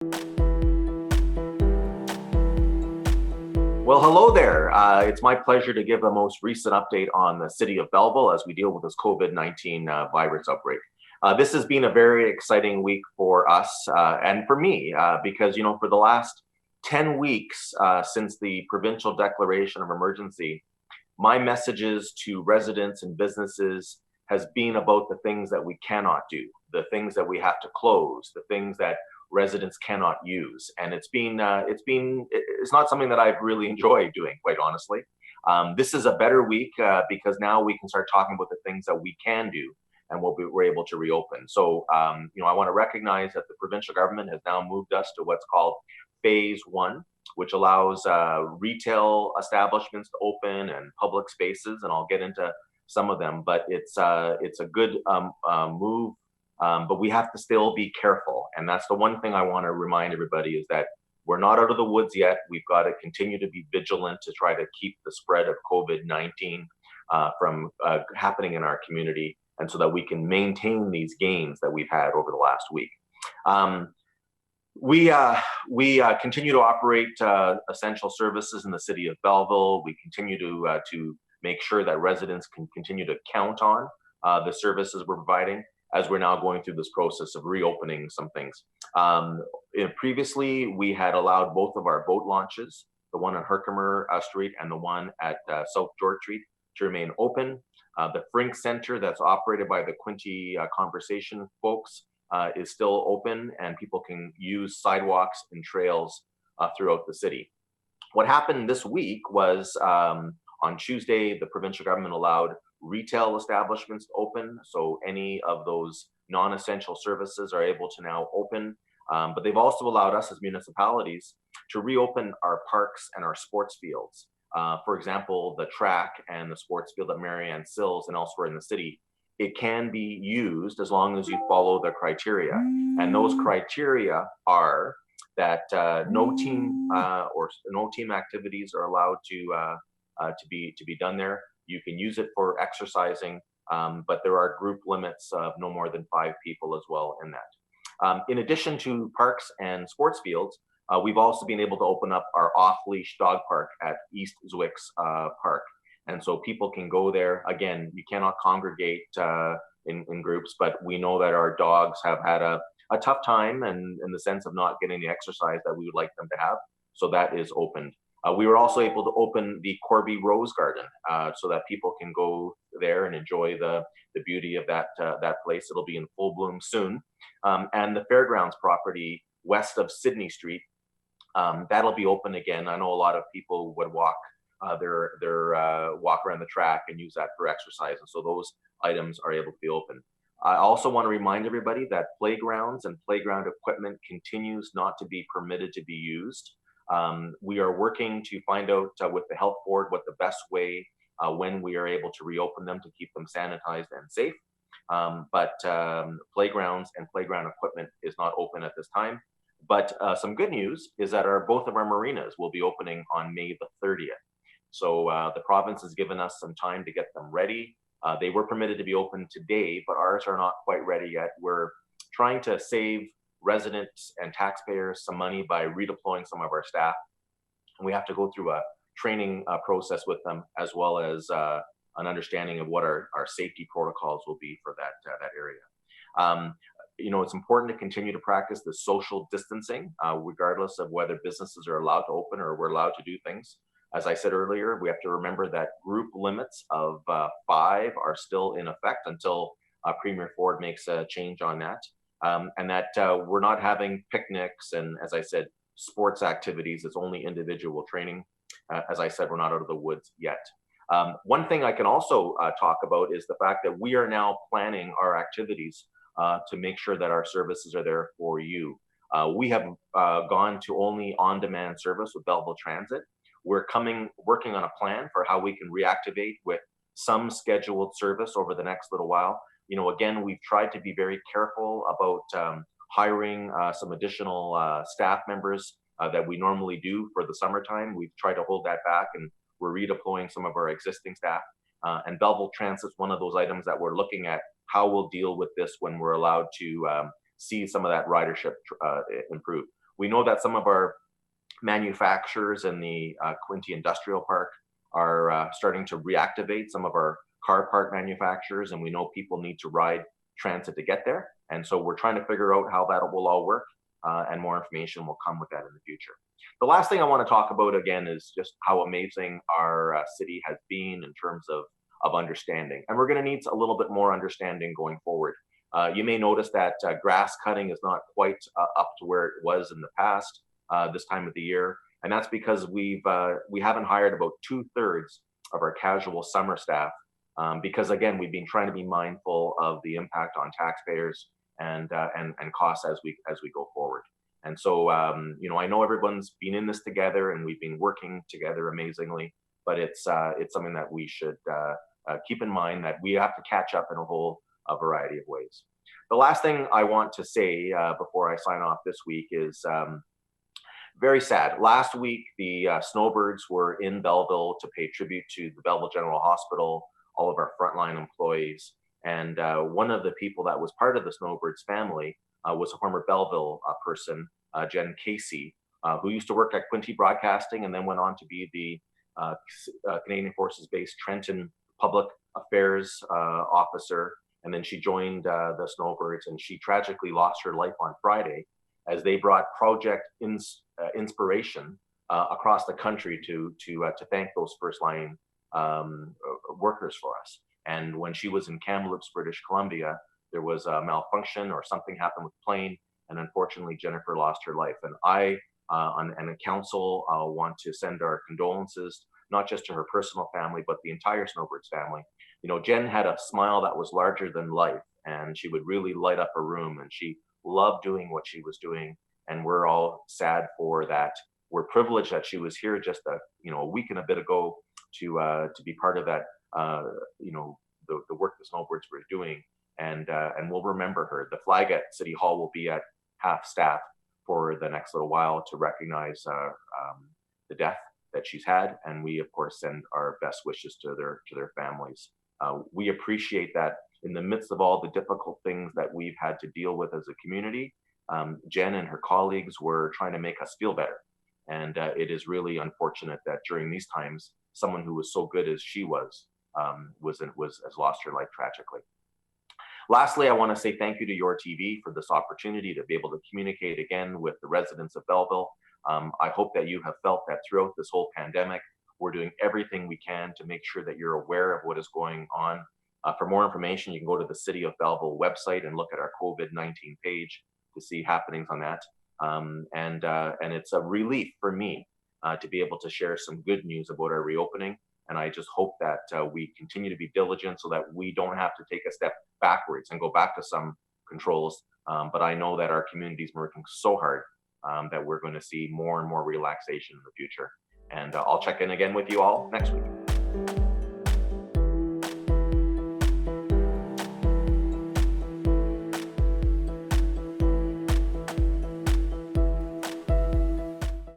Well, hello there. It's my pleasure to give the most recent update on the City of Belleville as we deal with this COVID-19 virus outbreak. This has been a very exciting week for us and for me because, for the last 10 weeks since the provincial declaration of emergency, my messages to residents and businesses has been about the things that we cannot do, the things that we have to close, the things that residents cannot use. And it's not something that I've really enjoyed doing, quite honestly. This is a better week because now we can start talking about the things that we can do and what we're able to reopen. So, I want to recognize that the provincial government has now moved us to what's called phase one, which allows retail establishments to open and public spaces, and I'll get into some of them. But it's a good move, but we have to still be careful, and that's the one thing I want to remind everybody is that we're not out of the woods yet. We've got to continue to be vigilant to try to keep the spread of COVID-19 from happening in our community, and so that we can maintain these gains that we've had over the last week. We continue to operate essential services in the City of Belleville. We continue to make sure that residents can continue to count on the services we're providing as we're now going through this process of reopening some things. Previously, we had allowed both of our boat launches, the one on Herkimer Street and the one at South George Street, to remain open. The Frink Center that's operated by the Quinte Conversation folks is still open, and people can use sidewalks and trails throughout the city. What happened this week was on Tuesday, the provincial government allowed retail establishments to open. So any of those non-essential services are able to now open. But they've also allowed us as municipalities to reopen our parks and our sports fields. For example, the track and the sports field at Marianne Sills and elsewhere in the city, it can be used as long as you follow the criteria. And those criteria are that no team activities are allowed to be done there. You can use it for exercising, but there are group limits of no more than 5 people as well in that. In addition to parks and sports fields, we've also been able to open up our off-leash dog park at East Zwick's Park. And so people can go there. Again, you cannot congregate in groups, but we know that our dogs have had a tough time and in the sense of not getting the exercise that we would like them to have. So that is opened. We were also able to open the Corby Rose Garden so that people can go there and enjoy the beauty of that place. It'll be in full bloom soon. And the fairgrounds property west of Sydney Street, that'll be open again. I know a lot of people would walk walk around the track and use that for exercise. And so those items are able to be open. I also want to remind everybody that playgrounds and playground equipment continues not to be permitted to be used. We are working to find out with the health board what the best way when we are able to reopen them to keep them sanitized and safe. But playgrounds and playground equipment is not open at this time. But some good news is that both of our marinas will be opening on May the 30th. So the province has given us some time to get them ready. They were permitted to be open today, but ours are not quite ready yet. We're trying to save residents and taxpayers some money by redeploying some of our staff. And we have to go through a training process with them, as well as an understanding of what our safety protocols will be for that area. It's important to continue to practice the social distancing, regardless of whether businesses are allowed to open or we're allowed to do things. As I said earlier, we have to remember that group limits of 5 are still in effect until Premier Ford makes a change on that. And that we're not having picnics and, as I said, sports activities. It's only individual training. As I said, we're not out of the woods yet. One thing I can also talk about is the fact that we are now planning our activities to make sure that our services are there for you. We have gone to only on-demand service with Belleville Transit. We're working on a plan for how we can reactivate with some scheduled service over the next little while. Again, we've tried to be very careful about hiring some additional staff members that we normally do for the summertime. We've tried to hold that back, and we're redeploying some of our existing staff. And Belleville Transit is one of those items that we're looking at how we'll deal with this when we're allowed to see some of that ridership improve. We know that some of our manufacturers in the Quinte Industrial Park are starting to reactivate some of our car part manufacturers, and we know people need to ride transit to get there. And so we're trying to figure out how that will all work, and more information will come with that in the future. The last thing I want to talk about again is just how amazing our city has been in terms of understanding. And we're going to need a little bit more understanding going forward. You may notice that grass cutting is not quite up to where it was in the past this time of the year. And that's because we haven't hired about 2/3 of our casual summer staff, because again, we've been trying to be mindful of the impact on taxpayers and costs as we go forward. And so, I know everyone's been in this together, and we've been working together amazingly. But it's something that we should keep in mind, that we have to catch up in a variety of ways. The last thing I want to say before I sign off this week is very sad. Last week, the Snowbirds were in Belleville to pay tribute to the Belleville General Hospital, all of our frontline employees. And one of the people that was part of the Snowbirds family was a former Belleville person, Jen Casey, who used to work at Quinte Broadcasting and then went on to be the Canadian Forces Base Trenton Public Affairs officer. And then she joined the Snowbirds, and she tragically lost her life on Friday as they brought Project Inspiration across the country to thank those first line workers for us. And when she was in Kamloops, British Columbia, there was a malfunction or something happened with the plane, and unfortunately Jennifer lost her life. And I and the council want to send our condolences, not just to her personal family, but the entire Snowbirds family. Jen had a smile that was larger than life, and she would really light up a room, and she loved doing what she was doing. And we're all sad for that. We're privileged that she was here just a week and a bit ago to be part of that, the work the Snowbirds were doing. And we'll remember her. The flag at City Hall will be at half staff for the next little while to recognize the death that she's had. And we, of course, send our best wishes to their families. We appreciate that in the midst of all the difficult things that we've had to deal with as a community, Jen and her colleagues were trying to make us feel better. And it is really unfortunate that during these times, someone who was so good as she was has lost her life tragically. Lastly, I want to say thank you to YourTV for this opportunity to be able to communicate again with the residents of Belleville. I hope that you have felt that throughout this whole pandemic, we're doing everything we can to make sure that you're aware of what is going on. For more information, you can go to the City of Belleville website and look at our COVID-19 page to see happenings on that. And it's a relief for me to be able to share some good news about our reopening. And I just hope that we continue to be diligent so that we don't have to take a step backwards and go back to some controls. But I know that our community is working so hard that we're going to see more and more relaxation in the future. And I'll check in again with you all next week.